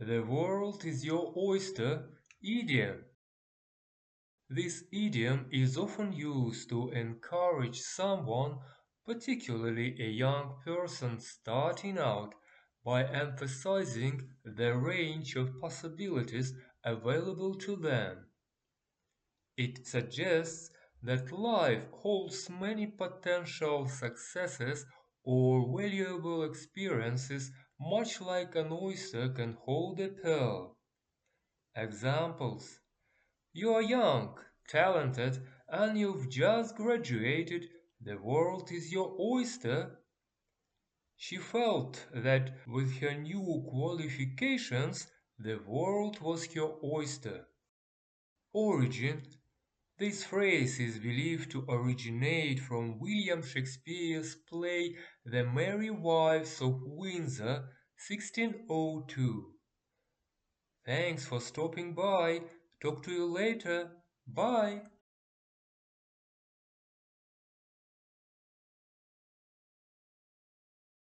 The world is your oyster, idiom. This idiom is often used to encourage someone, particularly a young person starting out, by emphasizing the range of possibilities available to them. It suggests that life holds many potential successes or valuable experiences, much like an oyster can hold a pearl. Examples: you are young, talented, and you've just graduated. The world is your oyster. She felt that with her new qualifications, the world was her oyster. Origin: this phrase is believed to originate from William Shakespeare's play The Merry Wives of Windsor, 1602. Thanks for stopping by. Talk to you later. Bye.